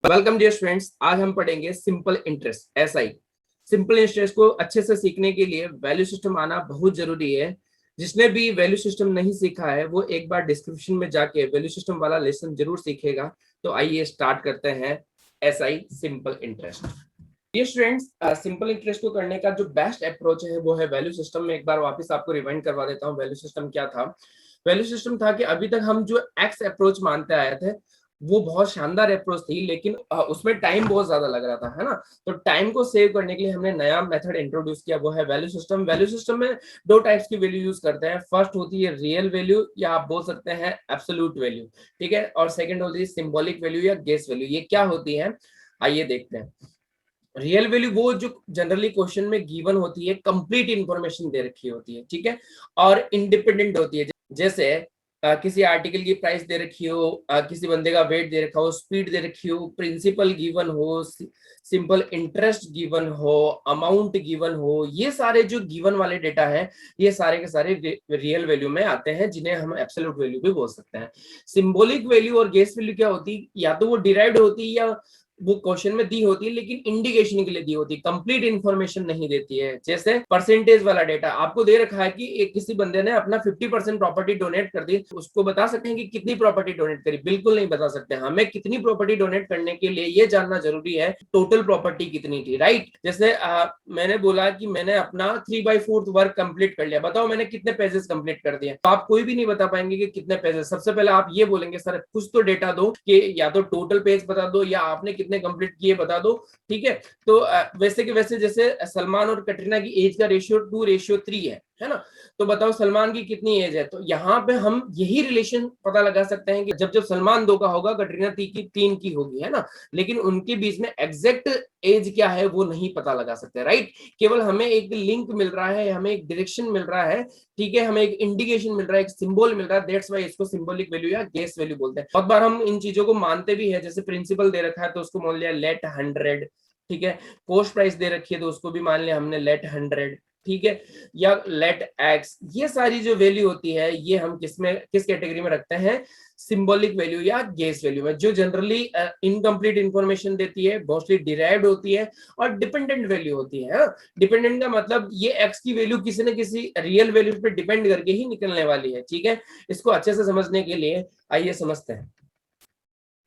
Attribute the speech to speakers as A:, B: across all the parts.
A: Welcome dear students. आज हम पढ़ेंगे simple interest SI. Simple interest को अच्छे से सीखने के लिए वैल्यू सिस्टम आना बहुत जरूरी है। जिसने भी वैल्यू सिस्टम नहीं सीखा है वो एक बार डिस्क्रिप्शन में जाके वैल्यू सिस्टम वाला लेसन जरूर सीखेगा। तो आइए स्टार्ट करते हैं एसआई सिंपल इंटरेस्ट। ये स्टूडेंट्स, सिंपल इंटरेस्ट को करने का जो बेस्ट अप्रोच है वो है वैल्यू सिस्टम में। एक बार वापस आपको रिवाइंड करवा देता हूँ। वैल्यू सिस्टम क्या था? वैल्यू सिस्टम था कि अभी तक हम जो एक्स अप्रोच मानते आए थे वो बहुत शानदार अप्रोच थी, लेकिन उसमें टाइम बहुत ज्यादा लग रहा था, है ना। तो टाइम को सेव करने के लिए हमने नया मेथड इंट्रोड्यूस किया, वो है वैल्यू सिस्टम। वैल्यू सिस्टम में दो टाइप्स की वैल्यू यूज करते हैं। फर्स्ट होती है रियल वैल्यू या आप बोल सकते हैं एब्सोल्यूट वैल्यू, ठीक है। और सेकंड होती है सिंबॉलिक वैल्यू या गेस वैल्यू। ये क्या होती है आइए देखते हैं। रियल वैल्यू वो जो जनरली क्वेश्चन में गिवन होती है, कंप्लीट इंफॉर्मेशन दे रखी होती है, ठीक है, और इंडिपेंडेंट होती है। जैसे किसी आर्टिकल की प्राइस दे रखी हो, किसी बंदे का वेट दे रखा हो, स्पीड दे रखी हो, प्रिंसिपल गिवन हो, सिंपल इंटरेस्ट गिवन हो, अमाउंट गिवन हो, ये सारे जो गिवन वाले डेटा है ये सारे के सारे रियल वैल्यू में आते हैं, जिन्हें हम एब्सोल्यूट वैल्यू भी बोल सकते हैं। सिंबॉलिक वैल्यू और गेस वैल्यू क्या होती, या तो वो डिराइव्ड होती है या वो क्वेश्चन में दी होती है लेकिन इंडिकेशन के लिए दी होती है, कंप्लीट इंफॉर्मेशन नहीं देती है। जैसे परसेंटेज वाला डेटा आपको दे रखा है कि एक किसी बंदे ने अपना 50% प्रॉपर्टी डोनेट कर दी, उसको बता सकते हैं कि कितनी प्रॉपर्टी डोनेट करी? बिल्कुल नहीं बता सकते। हमें कितनी प्रॉपर्टी डोनेट करने के लिए ये जानना जरूरी है टोटल प्रॉपर्टी कितनी थी, राइट। जैसे मैंने बोला कि मैंने अपना 3/4 वर्क कंप्लीट कर लिया, बताओ मैंने कितने पेजेस कंप्लीट कर दिए? तो आप कोई भी नहीं बता पाएंगे कि कितने पेजेस। सबसे पहले आप ये बोलेंगे सर कुछ तो डेटा दो कि या तो टोटल पेज बता दो या आपने कितने कंप्लीट किए बता दो, ठीक है। तो वैसे के वैसे जैसे सलमान और कटरीना की एज का रेशियो 2:3 है ना। तो बताओ सलमान की कितनी एज है? तो यहाँ पे हम यही रिलेशन पता लगा सकते हैं कि जब जब सलमान 2 का होगा कटरीना 3 की होगी, है ना। लेकिन उनके बीच में एग्जैक्ट एज क्या है वो नहीं पता लगा सकते, राइट। केवल हमें एक लिंक मिल रहा है, हमें एक डायरेक्शन मिल रहा है, ठीक है, हमें एक इंडिकेशन मिल रहा है, एक सिंबल मिल रहा है। दैट्स व्हाई इसको सिंबॉलिक वैल्यू या गेस वैल्यू बोलते हैं। बहुत बार हम इन चीजों को मानते भी है। जैसे प्रिंसिपल दे रखा है तो उसको मान लिया लेट 100, ठीक है। कॉस्ट प्राइस दे रखी है तो उसको भी मान लिया हमने लेट 100, ठीक है, या लेट एक्स। ये सारी जो वैल्यू होती है ये हम किस कैटेगरी में रखते हैं? सिंबॉलिक वैल्यू या गेस वैल्यू में, जो जनरली इनकम्प्लीट इंफॉर्मेशन देती है, मोस्टली डिराइव्ड होती है और डिपेंडेंट वैल्यू होती है। डिपेंडेंट का मतलब ये एक्स की वैल्यू किसी न किसी रियल वैल्यू पे डिपेंड करके ही निकलने वाली है, ठीक है। इसको अच्छे से समझने के लिए आइए समझते हैं।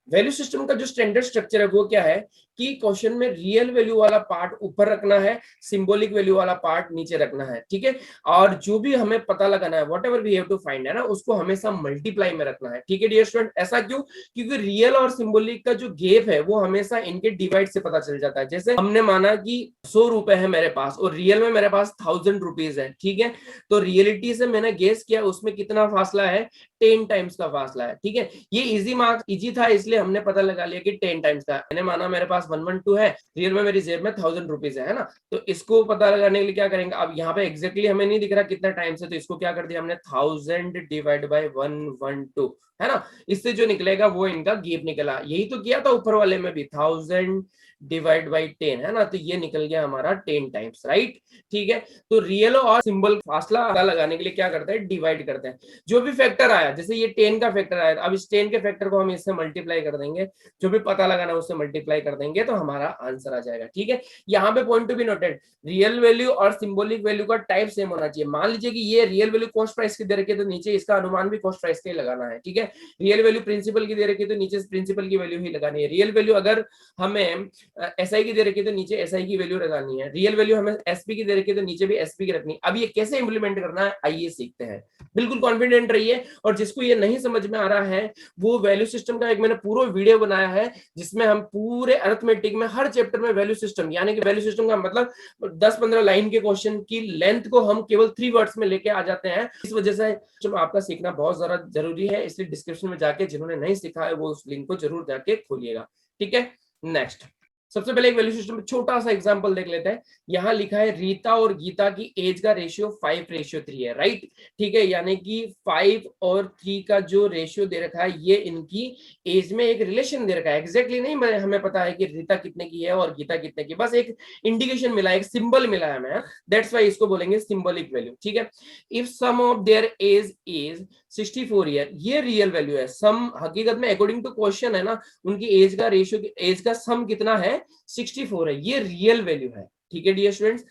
A: वैल्यू सिस्टम का जो स्टैंडर्ड स्ट्रक्चर है वो क्या है कि क्वेश्चन में रियल वैल्यू वाला पार्ट ऊपर रखना है, सिंबॉलिक वैल्यू वाला पार्ट नीचे रखना है, ठीक है। और जो भी हमें पता लगाना है, whatever we have to find, है ना, उसको हमेशा मल्टीप्लाई में रखना है, ठीक है डियर स्टूडेंट। ऐसा क्यों? क्योंकि रियल और सिंबॉलिक का जो गैप है वो हमेशा इनके डिवाइड से पता चल जाता है। जैसे हमने माना कि 100 रुपए है मेरे पास और रियल में मेरे पास 1000 रुपीज है, ठीक है। तो रियलिटी से मैंने गेस किया उसमें कितना फासला है? 10 टाइम्स का फासला है, ठीक है। ये इजी मार्क्स इजी था इसलिए हमने पता लगा लिया कि 10 टाइम्स का। मैंने माना मेरे पास 112 है, रियल में मेरी जेब में 1000 रुपीज है ना। तो इसको पता लगाने के लिए क्या करेंगे? अब यहाँ पे एग्जैक्टली हमें नहीं दिख रहा कितना टाइम्स है, तो इसको क्या कर दिया हमने 1000 डिवाइड बाय 112, है ना। इससे जो निकलेगा वो इनका गैप निकला। यही तो किया था ऊपर वाले में भी, 1000 डिवाइड बाई 10, है ना। तो ये निकल गया हमारा 10 टाइम्स, राइट, ठीक है। तो रियल और सिंबल फासला पता लगाने के लिए क्या करते हैं? डिवाइड करते हैं। जो भी फैक्टर आया, जैसे ये 10 का फैक्टर आया, अब इस 10 के फैक्टर को हम इससे मल्टीप्लाई कर देंगे, जो भी पता लगाना उससे मल्टीप्लाई कर देंगे तो हमारा आंसर आ जाएगा, ठीक है। यहाँ पे point to be noted, real value और सिंबॉलिक वैल्यू का टाइप सेम होना चाहिए। मान लीजिए कि ये रियल वैल्यू कॉस्ट प्राइस की दे रखी है तो नीचे इसका अनुमान भी कॉस्ट प्राइस का ही लगाना है, ठीक है। रियल वैल्यू प्रिंसिपल की दे रखी है तो नीचे प्रिंसिपल की वैल्यू ही लगानी है। रियल वैल्यू अगर हमें एसआई की दे रखी है तो नीचे एसआई की वैल्यू लगानी है। रियल वैल्यू हमें एसपी की दे रखी है तो नीचे भी एसपी की रखनी है। अब ये कैसे इंप्लीमेंट करना है आइए सीखते हैं। बिल्कुल कॉन्फिडेंट रहिए। और जिसको ये नहीं समझ में आ रहा है वो वैल्यू सिस्टम का एक मैंने पूरा वीडियो बनाया है जिसमें हम पूरे अरिथमेटिक में हर चैप्टर में वैल्यू सिस्टम, यानी कि वैल्यू सिस्टम का मतलब 10-15 लाइन के क्वेश्चन की लेंथ को हम केवल 3 वर्ड्स में लेके आ जाते हैं। इस वजह से आपका सीखना बहुत ज्यादा जरूरी है। इसलिए डिस्क्रिप्शन में जाके जिन्होंने नहीं सीखा है वो उस लिंक को जरूर जाके खोलिएगा, ठीक है। नेक्स्ट, सबसे पहले एक वैल्यू सिस्टम में छोटा सा एग्जांपल देख लेते हैं। यहाँ लिखा है रीता और गीता की एज का रेशियो 5:3 है, राइट, ठीक है। यानी कि 5 और 3 का जो रेशियो दे रखा है ये इनकी एज में एक रिलेशन दे रखा है। एग्जैक्टली नहीं हमें पता है कि रीता कितने की है और गीता कितने की, बस एक इंडिकेशन मिला है, एक सिंबल मिला है हमें। दैट्स व्हाई इसको बोलेंगे सिंबॉलिक वैल्यू, ठीक है। If sum of their age is 64 year, ये रियल वैल्यू है। सम हकीकत में अकॉर्डिंग टू क्वेश्चन है ना, उनकी एज का रेशियो, एज का सम कितना है, 64 है, ये रियल वैल्यू है। ठीक है डियर स्टूडेंट्स,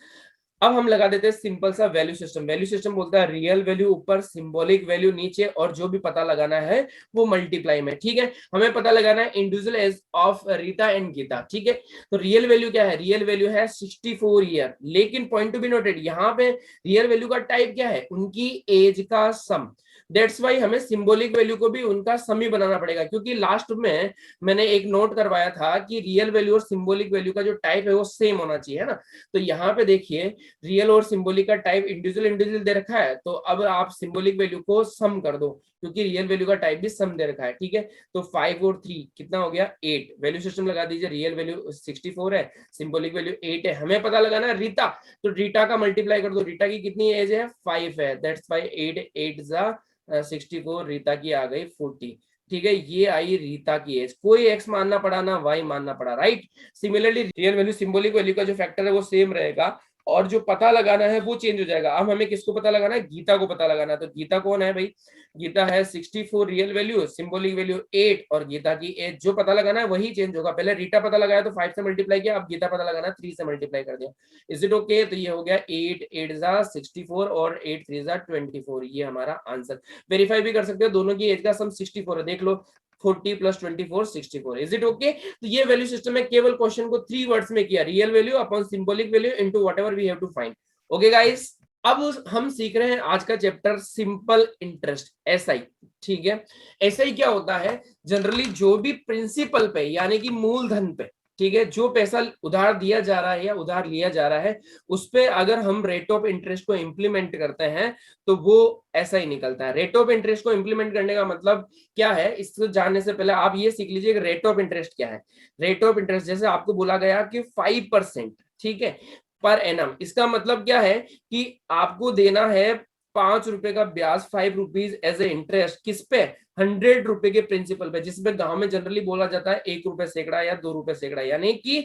A: अब हम लगा देते हैं सिंपल सा वैल्यू सिस्टम। वैल्यू सिस्टम बोलता है रियल वैल्यू ऊपर, सिंबॉलिक वैल्यू नीचे, और जो भी पता लगाना है वो मल्टीप्लाई में। ठीक है, हमें पता लगाना है individual age of Rita and Gita. ठीक है, तो रियल वैल्यू क्या है, रियल वैल्यू है 64 ईयर। लेकिन पॉइंट टू बी नोटेड, यहाँ पे रियल वैल्यू का टाइप क्या है, उनकी एज का सम। दैट्स वाई हमें सिंबॉलिक वैल्यू को भी उनका सम ही बनाना पड़ेगा, क्योंकि लास्ट में मैंने एक नोट करवाया था कि रियल वैल्यू और सिंबॉलिक वैल्यू का जो टाइप है वो सेम होना चाहिए, है ना। तो यहाँ पे देखिए रियल और सिंबॉलिक का टाइप इंडिविजुअल इंडिविजुअल दे रखा है, तो अब आप सिंबॉलिक वैल्यू को सम कर दो, क्योंकि रियल वैल्यू का टाइप भी सम दे रखा है। ठीक है, तो 5 और 3 कितना हो गया, 8। वैल्यू सिस्टम लगा दीजिए, रियल वैल्यू 64 है, सिंबॉलिक वैल्यू 8 है। हमें पता लगाना है रीता, तो रीटा का मल्टीप्लाई कर दो। रीटा की कितनी एज है, 5 है, दैट्स वाई 8 8 जा 64, रीता की आ गई 40। ठीक है, ये आई रीता की एज। कोई एक्स मानना पड़ा ना वाई मानना पड़ा, right. Similarly real value symbolic value का जो फैक्टर है वो सेम रहेगा, और जो पता लगाना है वो चेंज हो जाएगा। अब हमें किसको पता लगाना है, गीता को पता लगाना है। तो गीता कौन है भाई, गीता है 64 रियल वैल्यू, सिंबॉलिक वैल्यू 8, और गीता की एज जो पता लगाना है वही चेंज होगा। पहले रीटा पता लगाया तो 5 से मल्टीप्लाई किया, अब गीता पता लगाना 3 से मल्टीप्लाई कर दिया। Is it okay? तो ये हो गया 8 8 जा 64 और 8 3 जा 24, ये हमारा आंसर। वेरीफाई भी कर सकते हो, दोनों की एज का सम 64 है, देख लो 40 + 24 64। Is it okay? तो ये वैल्यू सिस्टम में केवल क्वेश्चन को 3 वर्ड्स में किया, real value upon symbolic value into whatever we have to find. Okay guys, अब हम सीख रहे हैं आज का चैप्टर सिंपल इंटरेस्ट, एसआई। ठीक है, एसआई क्या होता है, जनरली जो भी प्रिंसिपल पे यानी कि मूलधन पे, ठीक है, जो पैसा उधार दिया जा रहा है या उधार लिया जा रहा है, उस पे अगर हम रेट ऑफ इंटरेस्ट को इंप्लीमेंट करते हैं तो वो ऐसा ही निकलता है। रेट ऑफ इंटरेस्ट को इंप्लीमेंट करने का मतलब क्या है, इसको जानने से पहले आप ये सीख लीजिए कि रेट ऑफ इंटरेस्ट क्या है। रेट ऑफ इंटरेस्ट जैसे आपको बोला गया कि 5%, ठीक है, पर एनम, इसका मतलब क्या है कि आपको देना है 5 रुपए का ब्याज, 5 रुपीज एज ए इंटरेस्ट, किस पे, 100 रुपए के प्रिंसिपल पे, जिसमें गांव में जनरली बोला जाता है 1 रुपए सैकड़ा या 2 रुपए सैकड़ा, यानी कि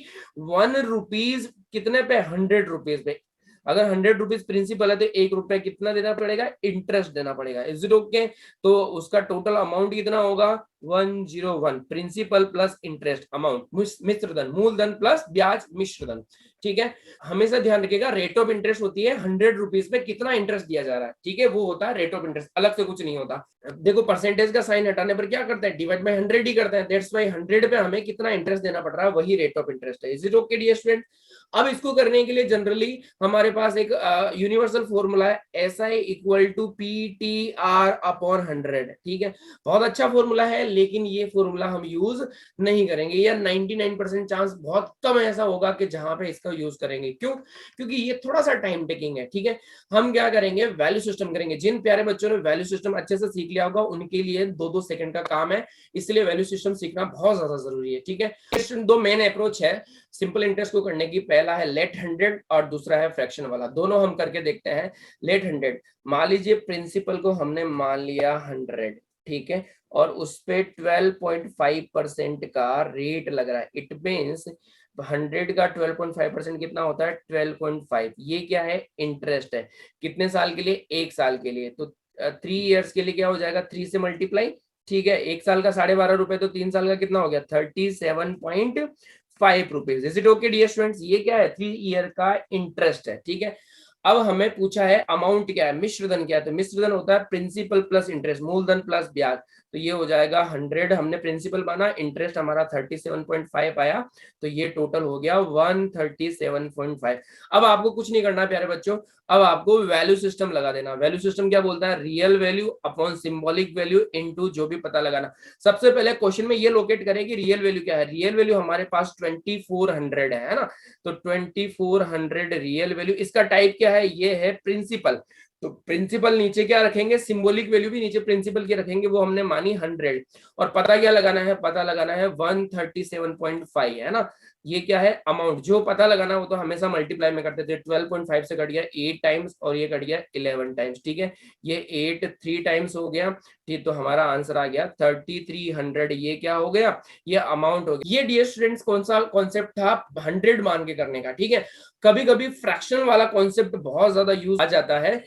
A: 1 रुपीज कितने पे, 100 रुपीज पे। अगर 100 रुपीज प्रिंसिपल है तो 1 रुपए कितना देना पड़ेगा, इंटरेस्ट देना पड़ेगा। Is it okay? तो उसका टोटल अमाउंट कितना होगा, 101, प्रिंसिपल प्लस इंटरेस्ट अमाउंट, मिश्रधन, मूलधन प्लस ब्याज मिश्रधन। ठीक है, हमेशा ध्यान रखिएगा, रेट ऑफ इंटरेस्ट होती है 100 रुपीज पे कितना इंटरेस्ट दिया जा रहा है, ठीक है, वो होता है रेट ऑफ इंटरेस्ट, अलग से कुछ नहीं होता। देखो परसेंटेज का साइन हटाने पर क्या करता है, डिवाइड बाय 100 ही करता है, दैट्स व्हाई 100 पे हमें कितना इंटरेस्ट देना पड़ रहा है, वही रेट ऑफ इंटरेस्ट है। Is it okay dear student? अब इसको करने के लिए जनरली हमारे पास एक यूनिवर्सल फॉर्मूला है, SI equal to PTR upon 100। ठीक है, बहुत अच्छा फॉर्मूला है, लेकिन ये फॉर्मूला हम यूज नहीं करेंगे, या 99% चांस, बहुत कम ऐसा होगा कि जहां पे इसका यूज करेंगे। क्यों? क्योंकि ये थोड़ा सा टाइम टेकिंग है। ठीक है, हम क्या करेंगे, वैल्यू सिस्टम करेंगे। जिन प्यारे बच्चों ने वैल्यू सिस्टम अच्छे से सीख लिया होगा उनके लिए 2-2 सेकंड का काम है, इसलिए वैल्यू सिस्टम सीखना बहुत ज्यादा जरूरी है। ठीक है, दो मेन अप्रोच है सिंपल इंटरेस्ट को करने की, पहला है लेट 100 और दूसरा है फ्रैक्शन वाला। दोनों हम करके देखते हैं। लेट 100, मान लीजिए प्रिंसिपल को हमने मान लिया 100, ठीक है, और उस पे 12.5% का रेट लग रहा है। इट मींस 100 का 12.5% कितना होता है, 12.5। ये क्या है, इंटरेस्ट है। कितने साल के लिए, 1 साल के लिए। तो 3 इयर्स के लिए क्या हो जाएगा, 3 से मल्टीप्लाई। ठीक है, 1 साल का 12.5 रुपए, तो 3 साल का कितना हो गया, 37.5 rupees. Is it okay dear students? ये क्या है, 3 ईयर का इंटरेस्ट है। ठीक है, अब हमें पूछा है अमाउंट क्या है, मिश्रधन क्या है। तो मिश्रधन होता है प्रिंसिपल प्लस इंटरेस्ट, मूलधन प्लस ब्याज। तो ये हो जाएगा 100, हमने प्रिंसिपल माना, इंटरेस्ट हमारा 37.5 आया, तो ये टोटल हो गया 137.5। अब आपको कुछ नहीं करना प्यारे बच्चों, अब आपको वैल्यू सिस्टम लगा देना। वैल्यू सिस्टम क्या बोलता है, real value upon symbolic value into जो भी पता लगाना। सबसे पहले क्वेश्चन में ये लोकेट करें कि रियल वैल्यू क्या है। रियल वैल्यू हमारे पास 2400 है ना, तो 2400 रियल वैल्यू, इसका टाइप क्या है, ये है प्रिंसिपल। तो प्रिंसिपल नीचे क्या रखेंगे, सिंबॉलिक वैल्यू भी नीचे प्रिंसिपल की रखेंगे, वो हमने मानी 100। और पता क्या लगाना है, पता लगाना है 137.5, है ना। ये क्या है, अमाउंट। जो पता लगाना वो तो हमेशा मल्टीप्लाई में करते थे। 12.5 से कट गया 8 टाइम्स और ये कट गया 11 टाइम्स। ठीक है, ये 8 3 टाइम्स हो गया। ठीक, तो हमारा आंसर आ गया 3300। ये क्या हो गया, ये अमाउंट हो गया। ये डियर स्टूडेंट्स कौन सा कॉन्सेप्ट था, 100 मान के करने का। ठीक है, कभी कभी फ्रैक्शन वाला कॉन्सेप्ट बहुत ज्यादा यूज आ जाता है,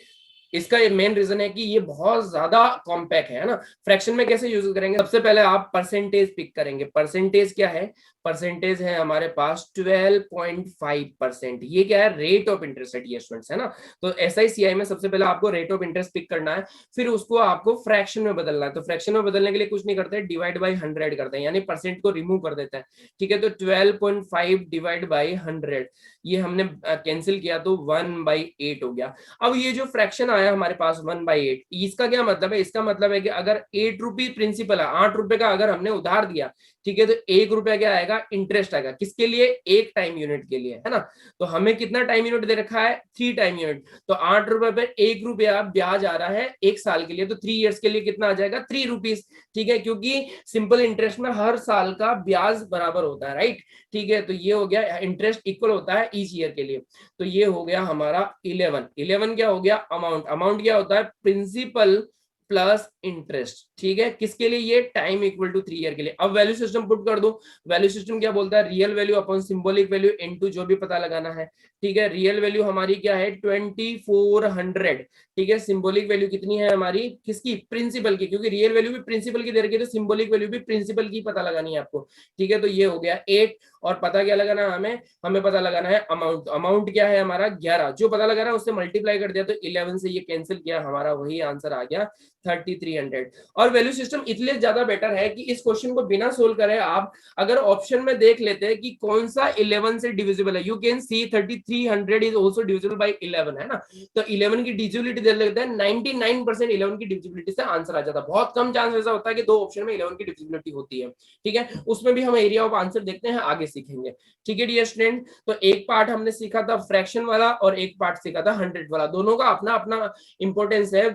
A: इसका ये मेन रीजन है कि ये बहुत ज्यादा कॉम्पैक्ट है ना। फ्रैक्शन में कैसे यूज करेंगे, सबसे पहले आप परसेंटेज पिक करेंगे। परसेंटेज क्या है, परसेंटेज है हमारे पास 12.5%। ये क्या है, रेट ऑफ इंटरेस्ट है डियर स्टूडेंट्स, है ना। तो SICI में सबसे पहले आपको रेट ऑफ इंटरेस्ट पिक करना है, फिर उसको आपको फ्रैक्शन में बदलना है। तो फ्रैक्शन में बदलने के लिए कुछ नहीं करते, डिवाइड बाई 100 करते हैं, यानी परसेंट को रिमूव कर देते हैं। ठीक है, तो 12.5 डिवाइड बाई 100, ये हमने कैंसिल किया तो 1/8 हो गया। अब ये जो फ्रैक्शन आया हमारे पास 1/8, इसका क्या मतलब है, इसका मतलब है कि अगर 8 रुपी प्रिंसिपल है, 8 रुपए का अगर हमने उधार दिया, ठीक है, तो 1 रुपया क्या आएगा, इंटरेस्ट आएगा। किसके लिए, एक टाइम यूनिट के लिए, है ना। तो हमें कितना टाइम यूनिट दे रखा है, 3 टाइम यूनिट। तो 8 रुपए पे 1 रुपया ब्याज आ रहा है 1 साल के लिए, तो 3 ईयर्स के लिए कितना आ जाएगा, 3 रुपीज। ठीक है, क्योंकि सिंपल इंटरेस्ट में हर साल का ब्याज बराबर होता है, राइट। ठीक है, तो ये हो गया, इंटरेस्ट इक्वल होता है ईच ईयर के लिए। तो ये हो गया हमारा 11 क्या हो गया, अमाउंट। अमाउंट क्या होता है, प्रिंसिपल प्लस इंटरेस्ट। ठीक है, किसके लिए, ये टाइम इक्वल टू 3 ईयर के लिए। अब वैल्यू सिस्टम पुट कर दो। वैल्यू सिस्टम क्या बोलता है, real value upon symbolic value into जो भी पता लगाना है। ठीक है, रियल वैल्यू हमारी क्या है, 2400। ठीक है, सिंबॉलिक वैल्यू कितनी है हमारी, किसकी, प्रिंसिपल की, क्योंकि रियल वैल्यू भी प्रिंसिपल की दे रखी है, तो सिंबॉलिक वैल्यू भी प्रिंसिपल की पता लगानी है आपको। ठीक है, तो ये हो गया 8, और पता क्या लगाना है हमें, हमें पता लगाना है अमाउंट। अमाउंट क्या है हमारा 11, जो पता लगा रहा है उससे मल्टीप्लाई कर दिया, तो 11 से ये कैंसिल किया, हमारा वही आंसर आ गया 3300। और वैल्यू सिस्टम इसलिए ज्यादा बेटर है कि इस क्वेश्चन को बिना सोल्व करे आप अगर ऑप्शन में देख लेते हैं कि कौन सा 11 से डिविजिबल है, you can see 3300 is also divisible by 11, है ना। तो 11 की डिविजिबिलिटी दे लेते हैं, 99% 11 की डिविजिबिलिटी से आंसर आ जाता है। बहुत कम चांस ऐसा होता है कि दो ऑप्शन में 11 की डिविजिबिलिटी होती है। ठीक है, उसमें भी हम एरिया ऑफ आंसर देखते हैं, आगे सीखेंगे। ठीक है डियर स्टूडेंट, तो एक पार्ट हमने सीखा था फ्रैक्शन वाला और एक पार्ट सीखा था 100 वाला। दोनों का अपना अपना इंपॉर्टेंस है,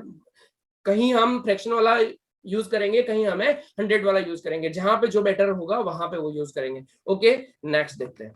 A: कहीं हम फ्रैक्शन वाला यूज करेंगे, कहीं हमें 100 वाला यूज करेंगे, जहां पे जो बेटर होगा वहां पे वो यूज करेंगे। ओके, नेक्स्ट देखते हैं।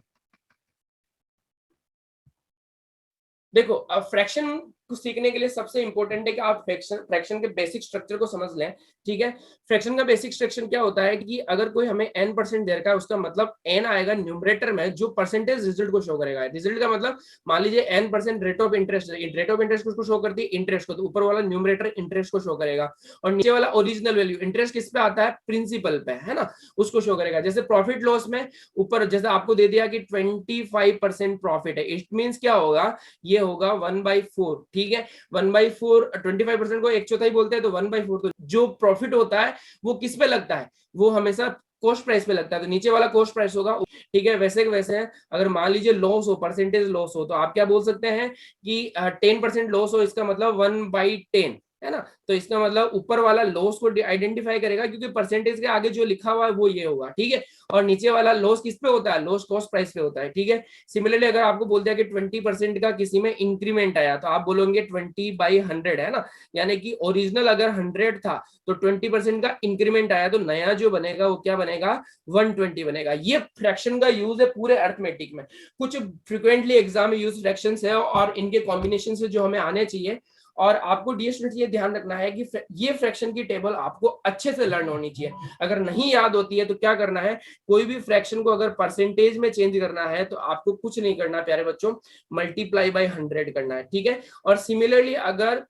A: देखो, अब फ्रैक्शन को सीखने के लिए सबसे इंपॉर्टेंट है कि आप फ्रैक्शन के बेसिक स्ट्रक्चर को समझ लें। ठीक है, फ्रैक्शन का बेसिक स्ट्रक्चर क्या होता है कि अगर कोई हमें n% दे रखा है, उसका मतलब n आएगा न्यूमरेटर में, जो परसेंटेज रिजल्ट को शो करेगा। रिजल्ट का मतलब मान लीजिए n% rate of interest, rate of interest को शो करती है इंटरेस्ट को, तो ऊपर वाला न्यूमरेटर इंटरेस्ट को शो करेगा, और नीचे वाला ओरिजिनल वैल्यू, इंटरेस्ट किस पे आता है, प्रिंसिपल पे, है ना, उसको शो करेगा। जैसे प्रॉफिट लॉस में ऊपर जैसे आपको दे दिया कि 25% प्रॉफिट है, इट मीन क्या होगा, ये होगा 1/4। ठीक है, 1/4, 25% को 1/4 बोलते हैं, तो 1/4 तो जो प्रॉफिट होता है वो किस पे लगता है, वो हमेशा कॉस्ट प्राइस पे लगता है, तो नीचे वाला कॉस्ट प्राइस होगा। ठीक है, वैसे वैसे अगर मान लीजिए लॉस हो, परसेंटेज लॉस हो, तो आप क्या बोल सकते हैं कि 10% लॉस हो, इसका मतलब 1/10, है ना। तो इसका मतलब ऊपर वाला लॉस को आइडेंटिफाई करेगा, क्योंकि परसेंटेज के आगे जो लिखा हुआ है वो ये होगा। ठीक है, और नीचे वाला लॉस किस पे होता है, लॉस कॉस्ट प्राइस पे होता है। ठीक है, सिमिलरली अगर आपको बोल दिया कि 20% का किसी में इंक्रीमेंट आया, तो आप बोलोगे 20/100, है ना, यानी कि ओरिजिनल अगर 100 था तो 20% का इंक्रीमेंट आया, तो नया जो बनेगा वो क्या बनेगा, 120 बनेगा। ये फ्रैक्शन का यूज है पूरे अर्थमेटिक में। कुछ फ्रिक्वेंटली एग्जाम में यूज फ्रैक्शन है, और इनके कॉम्बिनेशन से जो हमें आने चाहिए। और आपको डियर स्टूडेंट्स ये ध्यान रखना है कि ये फ्रैक्शन की टेबल आपको अच्छे से लर्न होनी चाहिए। अगर नहीं याद होती है तो क्या करना है, कोई भी फ्रैक्शन को अगर परसेंटेज में चेंज करना है तो आपको कुछ नहीं करना प्यारे बच्चों, मल्टीप्लाई बाय 100 करना है। ठीक है, और सिमिलरली अगर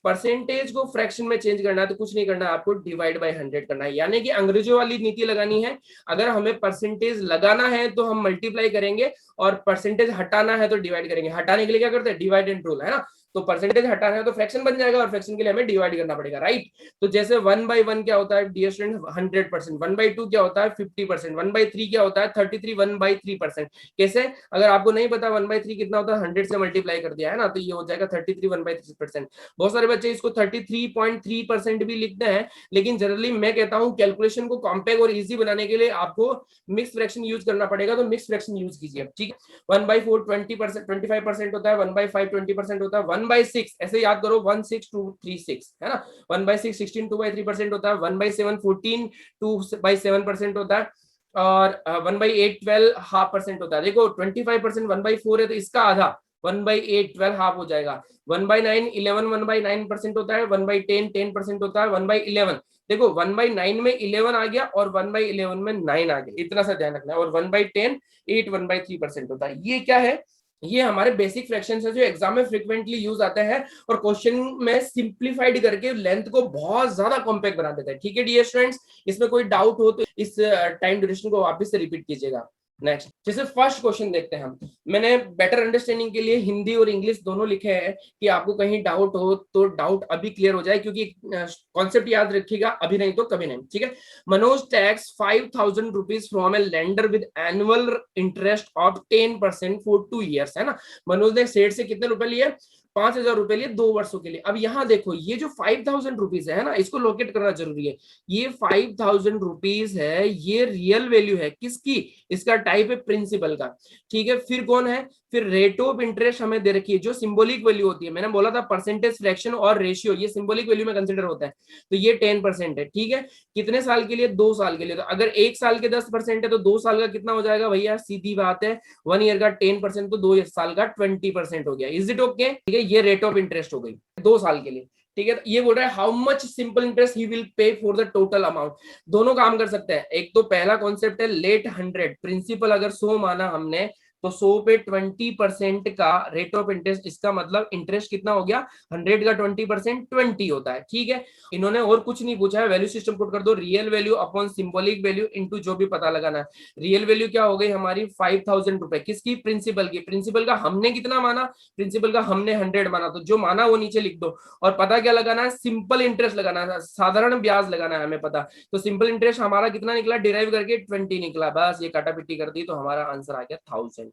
A: परसेंटेज को फ्रैक्शन में चेंज करना है तो कुछ नहीं करना, आपको डिवाइड बाय 100 करना है। यानी कि अंग्रेजों वाली नीति लगानी है, अगर हमें परसेंटेज लगाना है तो हम मल्टीप्लाई करेंगे, और परसेंटेज हटाना है तो डिवाइड करेंगे। हटाने के लिए क्या करते हैं, डिवाइड एंड रूल, है ना। तो परसेंटेज हटाना है तो फ्रैक्शन बन जाएगा, और फ्रैक्शन के लिए हमें डिवाइड करना पड़ेगा, राइट। तो जैसे 1/1 क्या होता है डियर स्टूडेंट, 100%। 1/2 क्या होता है, 50%। 1/3 क्या होता है, 33 1/3%। कैसे, अगर आपको नहीं पता 1/3 कितना होता है, 100 से मल्टीप्लाई कर दिया है ना, तो ये हो जाएगा 33 1/3%। बहुत सारे बच्चे इसको 33.3% भी लिखते हैं, लेकिन जनरली मैं कहता हूं कैलकुलेशन को कॉम्पैक्ट और इजी बनाने के लिए आपको मिक्स फ्रैक्शन यूज करना पड़ेगा, तो मिक्स फ्रैक्शन यूज कीजिए। ठीक है, 1/4 20%, 25% होता है, 1/5 20% होता है, 1/6 ऐसे याद करो, 1/6 है ना, 1/6 16 2/3% होता है, 1/7 14 2/7% होता है, और 1/8 12.5% होता है। देखो 25% 1/4 है, तो इसका आधा 1/8 12.5 हो जाएगा। 1/9 11 1/9% होता है, 1/10 10% होता है, 1/11 देखो 1/9 में 11 आ गया, और 1/11 में 9 आ गया, इतना सा ध्यान रखना है। और 1/10 8 1/3% होता है। ये क्या है, ये हमारे बेसिक फ्रैक्शंस है जो एग्जाम में फ्रिक्वेंटली यूज आते हैं और क्वेश्चन में सिंप्लीफाइड करके लेंथ को बहुत ज्यादा कॉम्पैक्ट बना देता है। ठीक है डियर स्टूडेंट्स, इसमें कोई डाउट हो तो इस टाइम ड्यूरेशन को वापस से रिपीट कीजिएगा। नेक्स्ट, जैसे फर्स्ट क्वेश्चन देखते हैं हम। मैंने बेटर अंडरस्टैंडिंग के लिए हिंदी और इंग्लिश दोनों लिखे हैं कि आपको कहीं डाउट हो तो डाउट अभी क्लियर हो जाए, क्योंकि कॉन्सेप्ट याद रखिएगा, अभी नहीं तो कभी नहीं। ठीक है। Manoj tax 5,000 rupees from a lender with annual interest of 10% for 2 years, है ना। मनोज ने सेठ से कितने रुपए लिए? 5,000 रुपए लिए 2 वर्षों के लिए। अब यहाँ देखो ये जो 5,000 रुपीज है ना, इसको लोकेट करना जरूरी है। ये 5,000 रुपीज है, ये रियल वैल्यू है किसकी? इसका टाइप है प्रिंसिपल का। ठीक है। फिर कौन है? फिर रेट ऑफ इंटरेस्ट हमें दे रखी है जो सिंबॉलिक वैल्यू होती है। मैंने बोला था परसेंटेज, फ्रैक्शन और रेशियो ये सिंबॉलिक वैल्यू में कंसिडर होता है। तो ये 10% है। ठीक है। कितने साल के लिए? 2 साल के लिए। तो अगर 1 साल के 10% है तो 2 साल का कितना हो जाएगा भैया? सीधी बात है, 1 ईयर का 10% तो 2 साल का 20% हो गया। Is it okay? ठीक है। ये रेट ऑफ इंटरेस्ट हो गई 2 साल के लिए। ठीक है। ये बोल रहा है how much simple interest he will pay for the total amount. दोनों काम कर सकते हैं। एक तो पहला कॉन्सेप्ट है लेट 100, प्रिंसिपल अगर 100 माना हमने तो 100 पे 20% का रेट ऑफ इंटरेस्ट, इसका मतलब इंटरेस्ट कितना हो गया? 100 का 20% 20 होता है। ठीक है। इन्होंने और कुछ नहीं पूछा है, वैल्यू सिस्टम पुट कर दो, real value upon symbolic value into जो भी पता लगाना है। रियल वैल्यू क्या हो गई हमारी? 5,000 रुपए। किसकी? प्रिंसिपल की। प्रिंसिपल का हमने कितना माना? प्रिंसिपल का हमने 100 माना, तो जो माना वो नीचे लिख दो। और पता क्या लगाना है? सिंपल इंटरेस्ट लगाना है, साधारण ब्याज लगाना है हमें पता। तो सिंपल इंटरेस्ट हमारा कितना निकला? डिराइव करके 20 निकला। बस ये काटा पिट्टी कर दी तो हमारा आंसर आ गया 1000।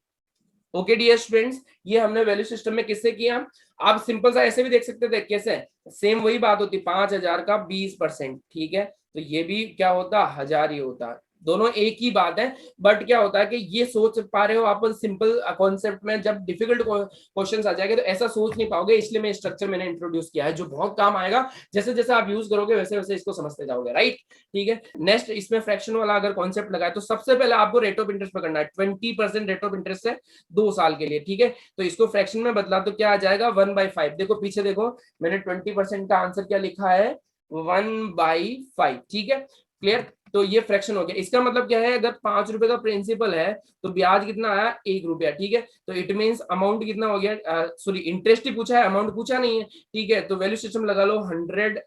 A: ओके डियर स्टूडेंट्स, ये हमने वैल्यू सिस्टम में किससे किया? आप सिंपल सा ऐसे भी देख सकते थे। कैसे? सेम वही बात होती, 5,000 का 20%। ठीक है। तो ये भी क्या होता? 1,000 ही होता। दोनों एक ही बात है। बट क्या होता है कि ये सोच पा रहे हो आप सिंपल कॉन्सेप्ट में, जब डिफिकल्ट क्वेश्चंस आ जाएंगे तो ऐसा सोच नहीं पाओगे। इसलिए मैं स्ट्रक्चर मैंने इंट्रोड्यूस किया है जो बहुत काम आएगा। जैसे जैसे आप यूज करोगे वैसे वैसे इसको समझते जाओगे। राइट। ठीक है। नेक्स्ट, इसमें फ्रैक्शन वाला अगर कॉन्सेप्ट लगाए तो सबसे पहले आपको रेट ऑफ इंटरेस्ट पकड़ना है। 20% रेट ऑफ इंटरेस्ट है 2 साल के लिए। ठीक है। तो इसको फ्रैक्शन में बदला तो क्या आ जाएगा? 1/5। देखो पीछे देखो, मैंने 20% का आंसर क्या लिखा है? 1/5। ठीक है। क्लियर? तो ये फ्रैक्शन हो गया। इसका मतलब क्या है? अगर 5 रुपए का प्रिंसिपल है तो ब्याज कितना आया? 1 रुपया। ठीक है। तो इट मींस अमाउंट कितना हो गया? सॉरी, इंटरेस्ट ही पूछा है, अमाउंट पूछा नहीं है। ठीक है। तो वैल्यू सिस्टम लगा लो 100।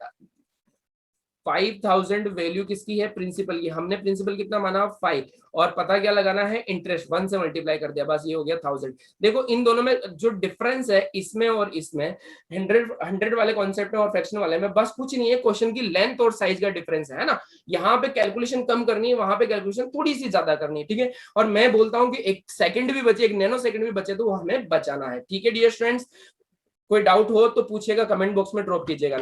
A: 5,000 वैल्यू किसकी है? प्रिंसिपल की। हमने प्रिंसिपल कितना माना? 5। और पता क्या लगाना है? इंटरेस्ट 1 से मल्टीप्लाई कर दिया, बस ये हो गया 1000। देखो इन दोनों में जो डिफरेंस है इसमें और इसमें, 100 वाले कॉन्सेप्ट में और फ्रैक्शन वाले में बस कुछ नहीं है, क्वेश्चन की लेंथ और साइज का डिफरेंस है ना। यहाँ पे कैलकुलेशन कम करनी है, वहां पे कैलकुलेशन थोड़ी सी ज्यादा करनी है। ठीक है। और मैं बोलता हूँ कि 1 सेकंड भी बचे, 1 नैनो सेकंड भी बचे तो वो हमें बचाना है। ठीक है डियर स्टूडेंट्स, कोई डाउट हो तो पूछिएगा, कमेंट बॉक्स में ड्रॉप कीजिएगा।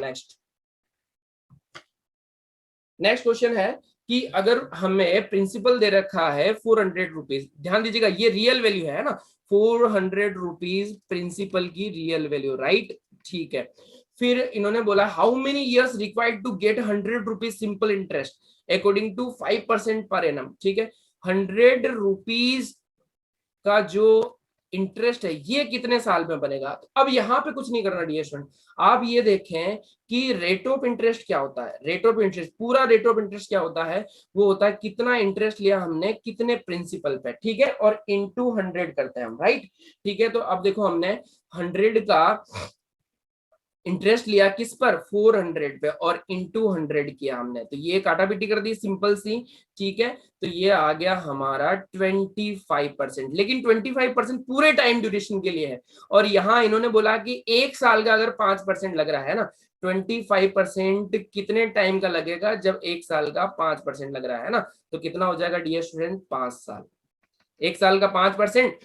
A: नेक्स्ट क्वेश्चन है कि अगर हमें प्रिंसिपल दे रखा है 400 रुपीज, ध्यान दीजिएगा ये रियल वैल्यू है ना, 400 रुपीज प्रिंसिपल की रियल वैल्यू। राइट। ठीक है। फिर इन्होंने बोला how many years required to get 100 rupees simple interest according to 5% per annum. ठीक है। 100 रुपीज का जो इंटरेस्ट है ये कितने साल में बनेगा? तो अब यहाँ पे कुछ नहीं करना डियर स्टूडेंट, आप ये देखें कि रेट ऑफ इंटरेस्ट क्या होता है। रेट ऑफ इंटरेस्ट, पूरा रेट ऑफ इंटरेस्ट क्या होता है? वो होता है कितना इंटरेस्ट लिया हमने कितने प्रिंसिपल पे। ठीक है। और इनटू 100 करते हैं हम। राइट। ठीक है। तो अब देखो हमने 100 का इंटरेस्ट लिया किस पर? 400 पे, और इंटू 100 किया हमने, तो ये काटापीटी कर दी सिंपल सी। ठीक है। तो ये आ गया हमारा 25%। लेकिन 25% पूरे टाइम ड्यूरेशन के लिए है। और यहाँ इन्होंने बोला कि 1 साल का अगर 5% लग रहा है ना, 25% कितने टाइम का लगेगा? जब 1 साल का 5% लग रहा है ना, तो कितना हो जाएगा डियर स्टूडेंट? 5 साल। 1 साल का 5%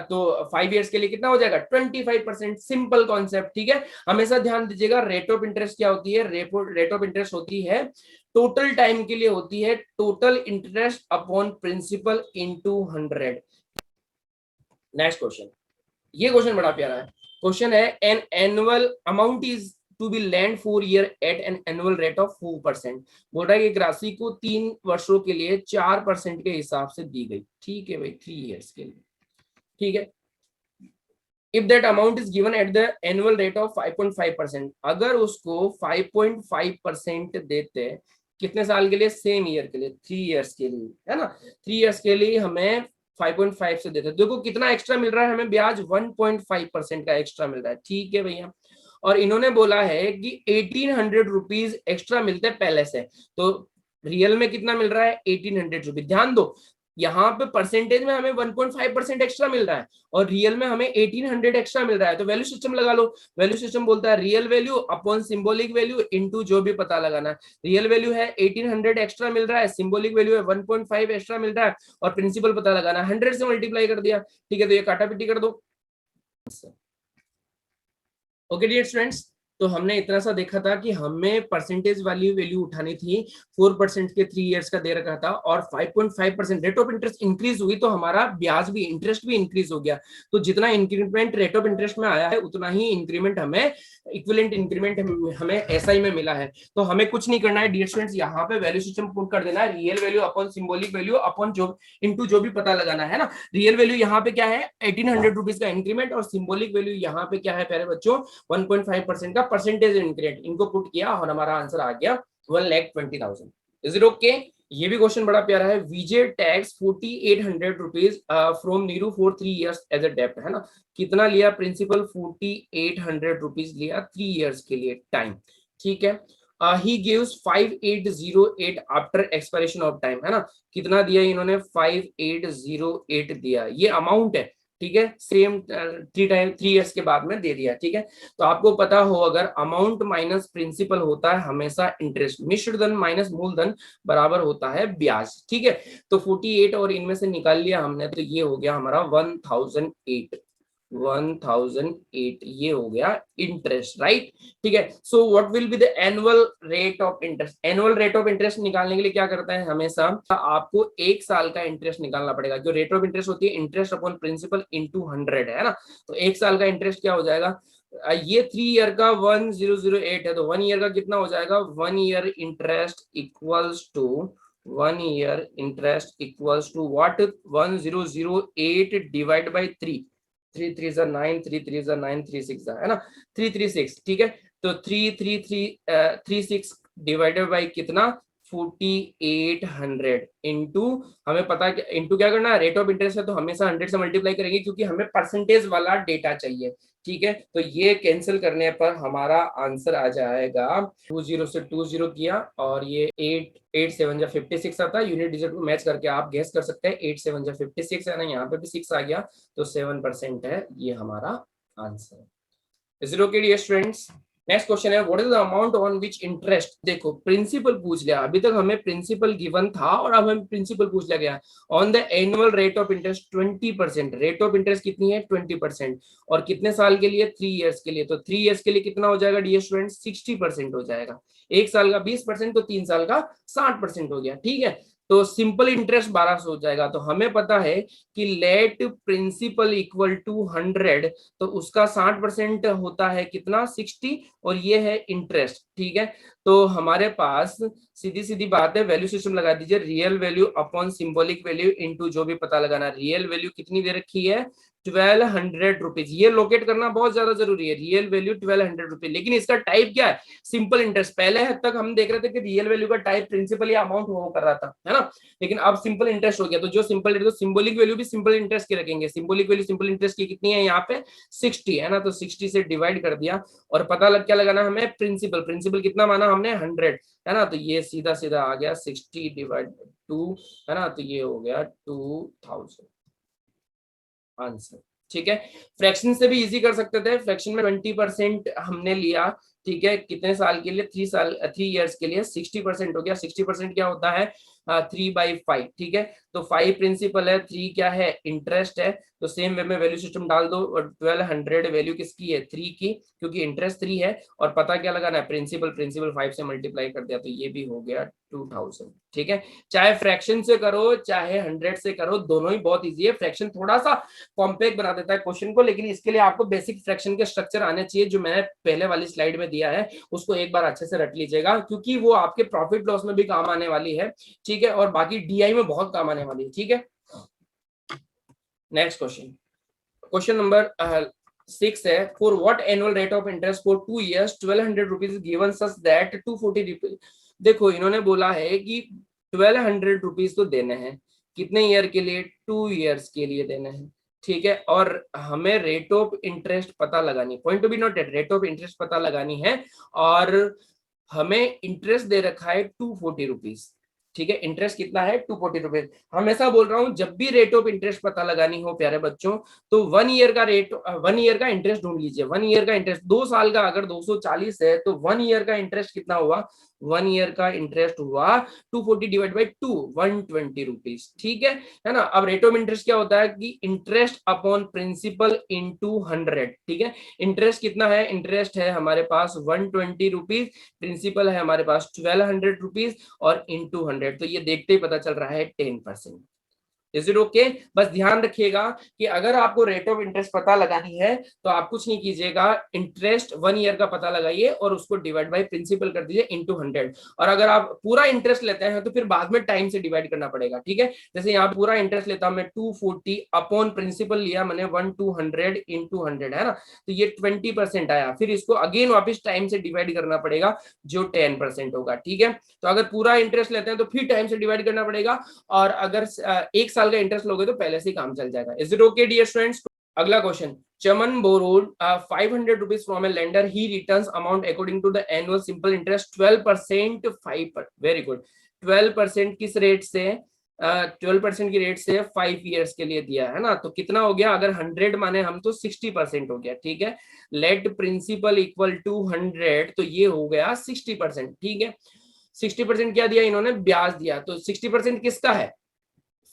A: तो 5 इयर्स के लिए कितना हो जाएगा? 25%। Simple concept. ठीक है। हमेशा ध्यान दीजिएगा, रेट ऑफ इंटरेस्ट क्या होती है? रेट ऑफ इंटरेस्ट होती है टोटल टाइम के लिए, होती है total interest upon principal into 100। Next question, ये क्वेश्चन बड़ा प्यारा है। क्वेश्चन है an annual amount is to be lent 4 year at an annual rate of 4%। बोल रहा है कि एक राशि को 3 वर्षों के लिए 4% के हिसाब से दी गई। ठीक है भाई, 3 इयर्स के लिए। ठीक है। If that amount is given at the annual rate of 5.5%, अगर उसको 5.5% देते कितने साल के लिए? सेम ईयर के लिए, 3 इयर्स के लिए, है ना। 3 इयर्स के लिए हमें 5.5 से देते हैं। देखो कितना एक्स्ट्रा मिल रहा है हमें ब्याज, 1.5% का एक्स्ट्रा मिल रहा है, ठीक है भैया। और इन्होंने बोला है कि 1800 रुपीज एक्स्ट्रा मिलते हैं पहले से, तो रियल में कितना मिल रहा है 1800 रुपीज। ध्यान दो यहाँ पे परसेंटेज में हमें 1.5% एक्स्ट्रा मिल रहा है और रियल में हमें 1800 एक्स्ट्रा मिल रहा है, तो वैल्यू सिस्टम लगा लो। वैल्यू सिस्टम बोलता है real value upon symbolic value into जो भी पता लगाना है। रियल वैल्यू है 1800 एक्स्ट्रा मिल रहा है, सिंबॉलिक वैल्यू है 1.5 एक्स्ट्रा मिल रहा है और प्रिंसिपल पता लगाना है, 100 से मल्टीप्लाई कर दिया, ठीक है। तो ये काटा पिटी कर दो। ओके डियर स्टूडेंट्स, तो हमने इतना सा देखा था कि हमें परसेंटेज वाली वैल्यू उठानी थी, 4% के 3 इयर्स का दे रखा था और 5.5% रेट ऑफ इंटरेस्ट इंक्रीज हुई तो हमारा ब्याज भी, इंटरेस्ट भी इंक्रीज हो गया। तो जितना इंक्रीमेंट रेट ऑफ इंटरेस्ट में आया है उतना ही इंक्रीमेंट हमें, इक्विवेलेंट इंक्रीमेंट हमें एसआई में मिला है। तो हमें कुछ नहीं करना है डियर स्टूडेंट्स, यहाँ पे वैल्यू सिस्टम पुट कर देना है, real value upon symbolic value upon जो इनटू जो भी पता लगाना है ना। रियल वैल्यू यहाँ पे क्या है 1800 रुपीज का इंक्रीमेंट और सिंबॉलिक वैल्यू यहाँ पे क्या है प्यारे बच्चों 1.5% का परसेंटेज इंक्रीमेंट, इनको पुट किया और हमारा आंसर आ गया 1,20,000। Is it okay? ये भी क्वेश्चन बड़ा प्यारा है। Vijay takes 4800 rupees from Neeru for 3 years as a डेब्ट, है ना। कितना लिया प्रिंसिपल 4800 रुपीज लिया 3 इयर्स के लिए टाइम, ठीक है। He gives 5808 after expiration of time, है ना। कितना दिया इन्होंने 5808 दिया, ये अमाउंट है, ठीक है। सेम 3 इयर्स के बाद में दे दिया, ठीक है। तो आपको पता हो अगर अमाउंट माइनस प्रिंसिपल होता है हमेशा इंटरेस्ट, मिश्रधन माइनस मूलधन बराबर होता है ब्याज, ठीक है। तो 48 और इनमें से निकाल लिया हमने, तो ये हो गया हमारा 1008, ये हो गया इंटरेस्ट, राइट, ठीक है। So what will be the annual rate of interest? Annual rate of interest निकालने के लिए क्या करता है हमेशा आपको 1 साल का इंटरेस्ट निकालना पड़ेगा। जो रेट ऑफ इंटरेस्ट होती है इंटरेस्ट अपॉन प्रिंसिपल इनटू 100 है ना। तो 1 साल का इंटरेस्ट क्या हो जाएगा, ये 3 ईयर का 1008 है, तो 1 ईयर का कितना हो जाएगा 1 year interest equals to 1 year interest equals to what 1008 divide by 3, 3 3 जा 9, 3 3 जा 9, 3 6 जा, है ना 336, ठीक है। तो 33336 डिवाइडेड बाय कितना 4800 इनटू, हमें पता है इनटू क्या करना है, रेट ऑफ इंटरेस्ट है तो हमेशा 100 से मल्टीप्लाई करेंगे क्योंकि हमें परसेंटेज वाला डेटा चाहिए, ठीक है। तो ये कैंसिल करने पर हमारा आंसर आ जाएगा 20 से 20 किया और ये 8 7 जा 56 आता है। यूनिट डिजिट को मैच करके आप गेस कर सकते हैं, 8 7 जा 56 है ना, यहाँ पे भी 6 आ गया तो 7% है ये हमारा answer. Is it okay dear students? Next question है what is the amount on which interest. देखो प्रिंसिपल पूछ लिया, अभी तक हमें प्रिंसिपल गिवन था और अब हमें प्रिंसिपल पूछ लिया गया on the annual rate of interest 20%। Rate of interest कितनी है 20% और कितने साल के लिए 3 इयर्स के लिए। तो 3 इयर्स के लिए कितना हो जाएगा डियर स्टूडेंट्स 60% हो जाएगा। 1 साल का 20% तो 3 साल का 60% हो गया, ठीक है। तो सिंपल इंटरेस्ट 1200 हो जाएगा। तो हमें पता है कि लेट प्रिंसिपल इक्वल टू 100, तो उसका 60% होता है कितना 60 और ये है इंटरेस्ट, ठीक है। तो हमारे पास सीधी सीधी बात है, वैल्यू सिस्टम लगा दीजिए, real value upon symbolic value into जो भी पता लगाना। रियल वैल्यू कितनी दे रखी है 1200 रुपीज, ये लोकेट करना बहुत ज्यादा जरूरी है। रियल वैल्यू 1200 रुपीज, लेकिन इसका टाइप क्या है सिंपल इंटरेस्ट। पहले तक हम देख रहे थे कि रियल वैल्यू का टाइप प्रिंसिपल या अमाउंट वो कर रहा था, है ना, लेकिन अब सिंपल इंटरेस्ट हो गया। तो जो सिंपल इंटरेस्ट, सिंबॉलिक वैल्यू भी सिंपल इंटरेस्ट की रखेंगे। सिंबॉलिक वैल्यू सिंपल इंटरेस्ट की कितनी है यहाँ पे 60 है ना, तो 60 से डिवाइड कर दिया और पता लग क्या लगाना हमें प्रिंसिपल। प्रिंसिपल कितना माना हमने 100, है ना, तो ये सीधा सीधा आ गया 60 डिवाइड 2, है ना, तो ये हो गया 2000 आंसर, ठीक है। फ्रैक्शन से भी इजी कर सकते थे, फ्रैक्शन में 20% हमने लिया, ठीक है। कितने साल के लिए 3 इयर्स के लिए 60% हो गया। 60% क्या होता है 3/5, ठीक है। तो 5 प्रिंसिपल है, 3 क्या है इंटरेस्ट है। तो सेम वे में वैल्यू सिस्टम डाल दो और 1200 वैल्यू किसकी है 3 की, क्योंकि इंटरेस्ट 3 है और पता क्या लगाना है प्रिंसिपल। प्रिंसिपल 5 से मल्टीप्लाई कर दिया तो ये भी हो गया 2000, ठीक है। चाहे फ्रैक्शन से करो चाहे 100 से करो, दोनों ही बहुत इजी है। फ्रैक्शन थोड़ा सा कॉम्प्लेक्स बना देता है क्वेश्चन को, लेकिन इसके लिए आपको बेसिक फ्रैक्शन के स्ट्रक्चर आने चाहिए जो मैंने पहले वाली स्लाइड में दिया है, उसको एक बार अच्छे से रट लीजिएगा क्योंकि वो आपके प्रॉफिट लॉस में भी काम आने वाली है, ठीक है, और बाकी डीआई में बहुत काम आने वाली है, ठीक है। नेक्स्ट क्वेश्चन, क्वेश्चन नंबर 6 है for what annual rate of interest for 2 years 1200 rupees given such that 240 rupees. देखो इन्होंने बोला है कि 1200 रुपीज तो देने हैं, कितने ईयर के लिए? 2 ईयर्स के लिए देना है, ठीक है। और हमें रेट ऑफ इंटरेस्ट पता लगानी, point to be noted, rate of interest पता लगानी है। और हमें इंटरेस्ट दे रखा है 240 रुपीज, ठीक है। इंटरेस्ट कितना है? 240 रुपीज। हमेशा बोल रहा हूं, जब भी रेट ऑफ इंटरेस्ट पता लगानी हो प्यारे बच्चों, तो 1 ईयर का रेट, 1 ईयर का इंटरेस्ट ढूंढ लीजिए। 1 ईयर का इंटरेस्ट, 2 साल का अगर 240 है तो 1 ईयर का इंटरेस्ट कितना हुआ? 1 ईयर का इंटरेस्ट हुआ 240 डिवाइड बाई 2, 120 रुपीज, ठीक है ना। अब रेट ऑफ इंटरेस्ट क्या होता है कि इंटरेस्ट अपॉन प्रिंसिपल इंटू 100, ठीक है। इंटरेस्ट कितना है? इंटरेस्ट है हमारे पास 120 रुपीज, प्रिंसिपल है हमारे पास 1200 रुपीज, और इंटू 100, तो ये देखते ही पता चल रहा है 10%। Is it okay? बस ध्यान रखिएगा कि अगर आपको रेट ऑफ इंटरेस्ट पता लगानी है तो आप कुछ नहीं कीजिएगा, इंटरेस्ट 1 ईयर का पता लगाइए और उसको डिवाइड बाय प्रिंसिपल कर दीजिए इंटू 100। और अगर आप पूरा इंटरेस्ट लेते हैं तो फिर बाद में टाइम से डिवाइड करना पड़ेगा, ठीक है। जैसे यहाँ पूरा इंटरेस्ट लेता हूं मैं 240 अपॉन प्रिंसिपल लिया मैंने 1/200 इंटू 100, है ना, तो ये 20% आया। फिर इसको अगेन वापिस टाइम से डिवाइड करना पड़ेगा जो 10% होगा, ठीक है। तो अगर पूरा इंटरेस्ट लेते हैं तो फिर टाइम से डिवाइड करना पड़ेगा, और अगर 1 साल का इंटरेस्ट लोगे तो पहले से ही काम चल जाएगा। Is it okay dear students? अगला question, Chaman borrowed 500 rupees from a lender, he returns amount according to the annual simple interest 12%, 5%, very good. 12% किस रेट से? 12% की रेट से 5 ईयर्स के लिए दिया है ना, तो कितना हो गया? अगर 100 माने हम तो 60% हो गया, ठीक है। लेट प्रिंसिपल इक्वल टू 100, तो ये हो गया 60%, ठीक है। 60% क्या दिया इन्होंने? ब्याज दिया। तो 60% किसका है?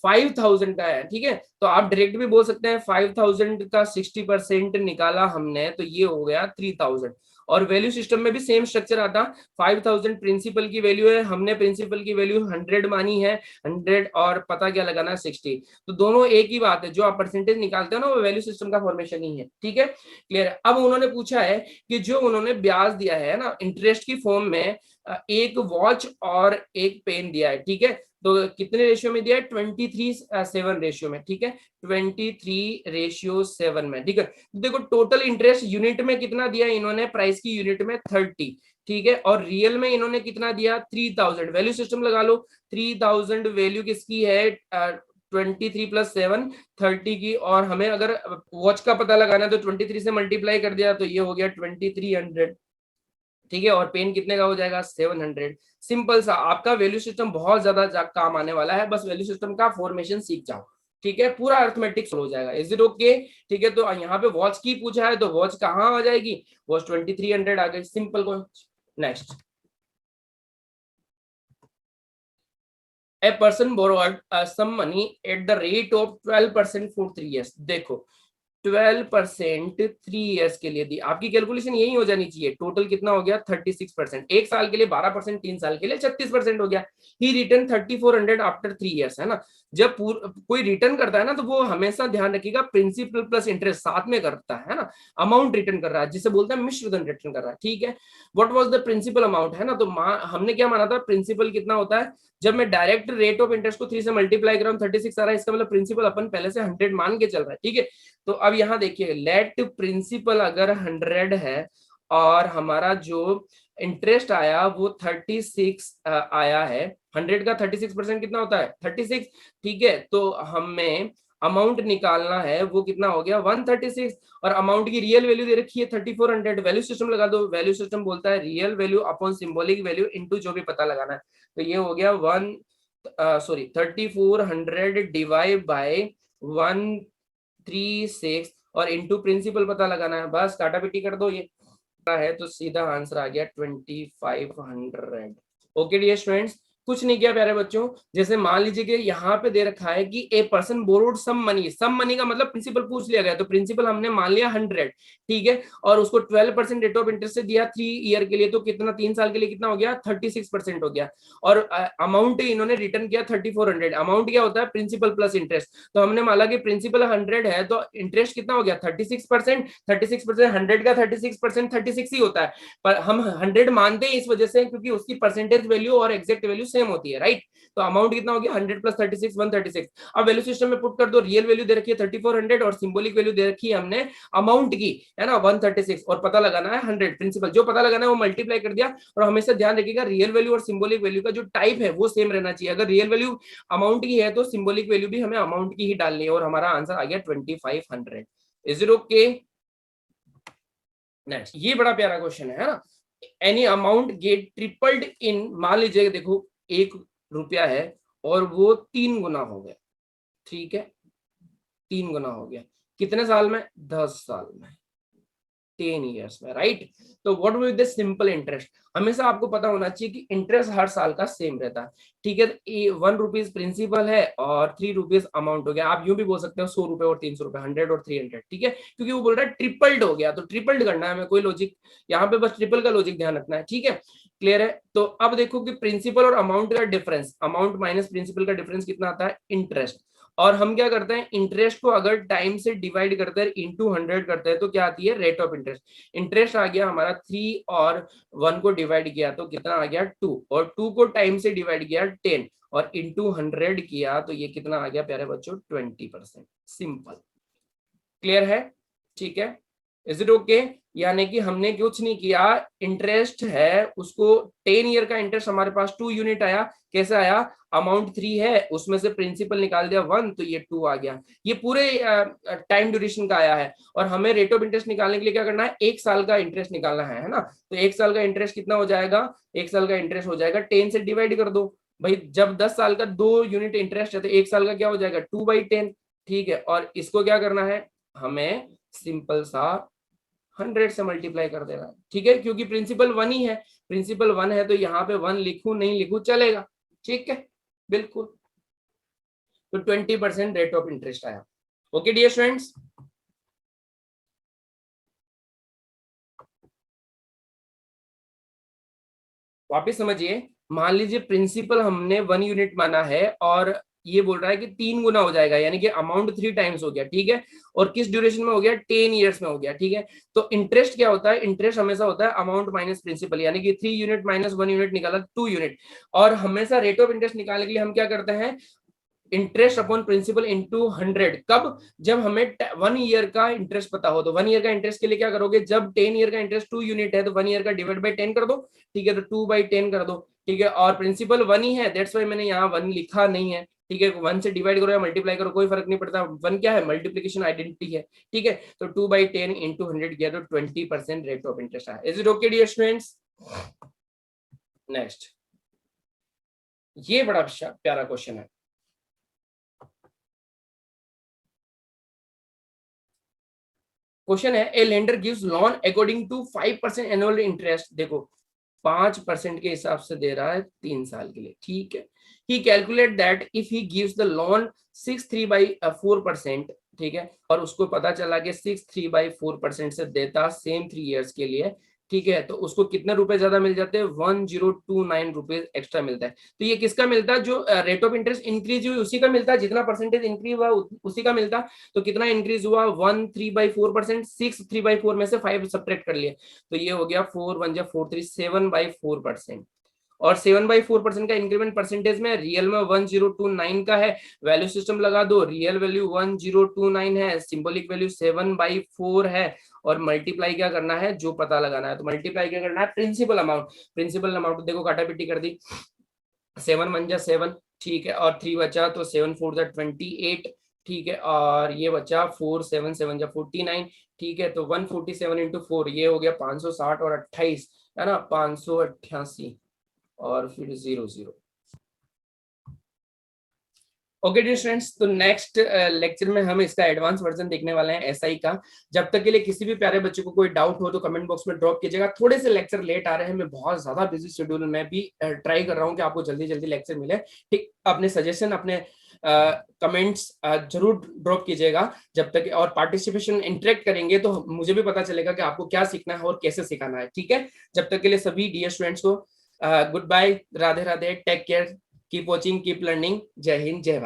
A: 5000 का है, ठीक है। तो आप डायरेक्ट भी बोल सकते हैं 5000 का 60% निकाला हमने तो ये हो गया 3000। और वैल्यू सिस्टम में भी सेम स्ट्रक्चर आता। 5000 प्रिंसिपल की वैल्यू है, हमने प्रिंसिपल की वैल्यू 100 मानी है, 100 और पता क्या लगाना है? 60। तो दोनों एक ही बात है, जो आप परसेंटेज निकालते हो ना वो वैल्यू सिस्टम का फॉर्मेशन ही है, ठीक है। क्लियर है? अब उन्होंने पूछा है कि जो उन्होंने ब्याज दिया है ना इंटरेस्ट की फॉर्म में, एक वॉच और एक पेन दिया है, ठीक है। तो कितने रेशियो में दिया है? 23:7 रेशियो में, ठीक है। 23:7 में, ठीक है। देखो टोटल इंटरेस्ट यूनिट में कितना दिया इन्होंने? प्राइस की यूनिट में 30, ठीक है। और रियल में इन्होंने कितना दिया? 3000। वैल्यू सिस्टम लगा लो। 3000 वैल्यू किसकी है? 23 + 7, 30 की। और हमें अगर वॉच का पता लगाना है तो 23 से मल्टीप्लाई कर दिया तो ये हो गया 2300, ठीक है। और पेन कितने का हो जाएगा? 700। सिंपल सा, आपका वैल्यू सिस्टम बहुत ज्यादा काम आने वाला है, बस वैल्यू सिस्टम का फॉर्मेशन सीख जाओ, ठीक है। पूरा अर्थमेटिक हो जाएगा। Is it okay? ठीक है। तो यहाँ पे वॉच की पूछा है तो वॉच कहाँ आ जाएगी? वॉच 2300 आ गई, सिंपल को। Next, a person borrowed some money at the rate of 12% for 3 years। देखो 12% 3 ईयर्स के लिए दी, आपकी कैलकुलेशन यही हो जानी चाहिए। टोटल कितना हो गया? 36%। 1 साल के लिए 12%, 3 साल के लिए 36% हो गया। ही रिटर्न 3400 आफ्टर 3 ईयर्स, है ना। जब कोई रिटर्न करता है ना तो वो हमेशा ध्यान रखिएगा प्रिंसिपल प्लस इंटरेस्ट साथ में करता है ना। अमाउंट रिटर्न कर रहा है जिसे बोलते हैं मिश्र धन रिटर्न कर रहा है, ठीक है। What was the principal amount, है ना। तो हमने क्या माना था? प्रिंसिपल कितना होता है? जब मैं डायरेक्ट रेट ऑफ इंटरेस्ट को 3 से मल्टीप्लाई कर रहा हूं 36 आ रहा है, इसका मतलब प्रिंसिपल अपन पहले से 100 मान के चल रहा है, ठीक है। तो अब यहाँ देखिए, लेट प्रिंसिपल अगर 100 है और हमारा जो इंटरेस्ट आया वो 36 आया है। 100 का 36% कितना होता है? 36, ठीक है। तो हमें अमाउंट निकालना है, वो कितना हो गया? 136। और अमाउंट की रियल वैल्यू दे रखी है 3400। वैल्यू सिस्टम लगा दो। वैल्यू सिस्टम बोलता है real value upon symbolic value into जो भी पता लगाना है। तो ये हो गया 3400 डिवाइड बाय 136 और इंटू प्रिंसिपल पता लगाना है। बस काटा पिटी कर दो, ये है तो सीधा आंसर आ गया 2500। ओके डियर स्टूडेंट्स, कुछ नहीं किया प्यारे बच्चों। जैसे मान लीजिए कि यहाँ पे दे रखा है कि a person borrowed some money. Some money का मतलब प्रिंसिपल पूछ लिया गया, तो प्रिंसिपल हमने मान लिया 100, ठीक है। और उसको 12% रेट ऑफ इंटरेस्ट से दिया 3 ईयर के लिए, तो कितना? 3 साल के लिए कितना हो गया? 36% हो गया। और अमाउंट इन्होंने रिटर्न किया 3400। अमाउंट क्या होता है? Principal plus interest. तो हमने माना कि प्रिंसिपल 100 है तो इंटरेस्ट कितना हो गया? 36%। 36% 100 का 36% 36 ही होता है, पर हम 100 मानते हैं इस वजह से क्योंकि उसकी परसेंटेज वैल्यू और एग्जैक्ट वैल्यू सेम होती है, राइट। तो अमाउंट कितना हो गया 100 प्लस 36 136। अब वैल्यू सिस्टम में पुट कर दो, रियल वैल्यू दे रखी है 3400 और सिंबॉलिक वैल्यू दे रखी है हमने अमाउंट की, है ना 136, और पता लगाना है 100। प्रिंसिपल जो पता लगाना है वो मल्टीप्लाई कर दिया। और हमेशा ध्यान रखिएगा रियल वैल्यू और सिंबॉलिक वैल्यू का जो टाइप है वो सेम रहना चाहिए। अगर रियल वैल्यू अमाउंट की है तो सिंबॉलिक वैल्यू भी हमें अमाउंट की ही डालनी है, और हमारा आंसर आ गया 2500। Is it okay? नेक्स्ट, ये बड़ा प्यारा क्वेश्चन है ना। एनी अमाउंट गेट ट्रिपल्ड इन, मान लीजिए देखो 1 रुपया है और वो 3 गुना हो गया, ठीक है 3 गुना हो गया, कितने साल में? 10 साल में, 10 ईयर्स में, राइट। तो what will the simple interest? हमेशा आपको पता होना चाहिए कि इंटरेस्ट हर साल का सेम रहता है, ठीक है। 1 रुपीज प्रिंसिपल है और 3 रुपीज अमाउंट हो गया। आप यूं भी बोल सकते हो 100 रुपए और 300 रुपए, 100 और 300, ठीक है, क्योंकि वो बोल रहा है ट्रिपल्ड हो गया, तो ट्रिपल्ड करना है हमें, कोई लॉजिक यहाँ पे, बस ट्रिपल का लॉजिक ध्यान रखना है, ठीक है। क्लियर है? तो अब देखो कि प्रिंसिपल और अमाउंट का डिफरेंस, अमाउंट माइनस प्रिंसिपल का डिफरेंस कितना आता है? इंटरेस्ट। और हम क्या करते हैं, इंटरेस्ट को अगर टाइम से डिवाइड करते हैं इंटू 100 करते हैं तो क्या आती है? Rate of interest. इंटरेस्ट आ गया हमारा 3 और 1 को डिवाइड किया तो कितना आ गया? 2, और 2 को टाइम से डिवाइड किया 10 और इंटू 100 किया तो ये कितना आ गया प्यारे बच्चों? 20%। सिंपल। क्लियर है? ठीक है, इज इट ओके? यानी कि हमने कुछ नहीं किया, इंटरेस्ट है उसको 10 ईयर का इंटरेस्ट हमारे पास 2 यूनिट आया। कैसे आया? अमाउंट 3 है, उसमें से प्रिंसिपल निकाल दिया 1 तो ये 2 आ गया। ये पूरे टाइम ड्यूरेशन का आया है। और हमें रेट ऑफ इंटरेस्ट निकालने के लिए क्या करना है? 1 साल का इंटरेस्ट निकालना है ना। तो 1 साल का इंटरेस्ट कितना हो जाएगा? 1 साल का इंटरेस्ट हो जाएगा 10 से डिवाइड कर दो भाई। जब 10 साल का 2 यूनिट इंटरेस्ट है तो 1 साल का क्या हो जाएगा? 2/10, ठीक है। और इसको क्या करना है हमें? सिंपल सा 100 से मल्टीप्लाई कर देना है, ठीक है, क्योंकि प्रिंसिपल 1 ही है। प्रिंसिपल 1 है तो यहाँ पे 1 लिखूं नहीं लिखूं चलेगा, ठीक है, बिल्कुल। तो 20% रेट ऑफ इंटरेस्ट आया। ओके डियर स्टूडेंट्स, वापिस समझिए। मान लीजिए प्रिंसिपल हमने 1 यूनिट माना है और ये बोल रहा है कि 3 गुना हो जाएगा, यानी कि अमाउंट 3 टाइम्स हो गया, ठीक है। और किस ड्यूरेशन में हो गया? 10 ईयर्स में हो गया, ठीक है। तो इंटरेस्ट क्या होता है? इंटरेस्ट हमेशा होता है अमाउंट माइनस प्रिंसिपल, यानी कि 3 यूनिट माइनस 1 यूनिट निकाला 2 यूनिट। और हमेशा रेट ऑफ इंटरेस्ट निकालने के लिए हम क्या करते हैं? Interest upon principal into 100। कब? जब हमें 1 ईयर का इंटरेस्ट पता हो। तो 1 ईयर का इंटरेस्ट के लिए क्या करोगे? जब 10 ईयर का इंटरेस्ट 2 यूनिट है तो 1 ईयर का डिवाइड बाई 10 कर दो, ठीक है। तो 2/10 कर दो, ठीक है। और प्रिंसिपल 1 ही है, दैट्स वाई मैंने यहाँ 1 लिखा नहीं है, ठीक है। 1 से डिवाइड करो या मल्टीप्लाई करो कोई फर्क नहीं पड़ता। 1 क्या है? मल्टीप्लीकेशन आइडेंटिटी है, ठीक है। तो 2/10 इंटू 100 किया तो 20% रेट ऑफ इंटरेस्ट आया। Is it okay dear students? Next, ये बड़ा प्यारा क्वेश्चन है। क्वेश्चन है, a lender gives loan according to 5% annual interest. देखो 5% के हिसाब से दे रहा है 3 साल के लिए, ठीक है। He calculate that if he gives the loan 6.3/4%, ठीक है। और उसको पता चला कि 6.3/4% से देता सेम 3 इयर्स के लिए, ठीक है। तो उसको कितने रुपए ज्यादा मिल जाते हैं? 1029 रुपीज एक्स्ट्रा मिलता है। तो ये किसका मिलता है? जो रेट ऑफ इंटरेस्ट इंक्रीज हुई उसी का मिलता है, जितना परसेंटेज इंक्रीज हुआ उसी का मिलता। तो कितना इंक्रीज हुआ? 13/4%। 6/3/4 में से 5 सब्ट्रैक्ट कर लिए तो ये हो गया 4 1 4 3 7/4%। और 7/4% का इंक्रीमेंट परसेंटेज में रियल में 1029 का है। वैल्यू सिस्टम लगा दो, रियल वैल्यू 1029 है, सिंबॉलिक वैल्यू 7/4 है। और मल्टीप्लाई क्या करना है? जो पता लगाना है। तो मल्टीप्लाई क्या करना है? Principal amount. प्रिंसिपल अमाउंट देखो काटापिटी कर दी, 7 1 जा 7, ठीक है। और 3 बचा तो 7 4 जा 28, ठीक है। और ये बचा 4 7 7 जा 49, ठीक है। तो 147 इंटू 4 ये हो गया 560 और 28, है ना 588 और फिर 00। ओके डियर स्टूडेंट्स, तो नेक्स्ट लेक्चर में हम इसका एडवांस वर्जन देखने वाले हैं एसआई का। जब तक के लिए किसी भी प्यारे बच्चे को कोई डाउट हो तो कमेंट बॉक्स में ड्रॉप कीजिएगा। थोड़े से लेक्चर लेट आ रहे हैं, मैं बहुत ज्यादा बिजी शेड्यूल में भी ट्राई कर रहा हूँ कि आपको जल्दी जल्दी लेक्चर मिले, ठीक। अपने सजेशन अपने कमेंट्स जरूर ड्रॉप कीजिएगा जब तक, और पार्टिसिपेशन इंटरेक्ट करेंगे तो मुझे भी पता चलेगा कि आपको क्या सीखना है और कैसे सिखाना है, ठीक है। जब तक के लिए सभी डियर स्टूडेंट्स को goodbye, Radhe Radhe, take care, keep watching, keep learning. जय हिंद, जय भारत।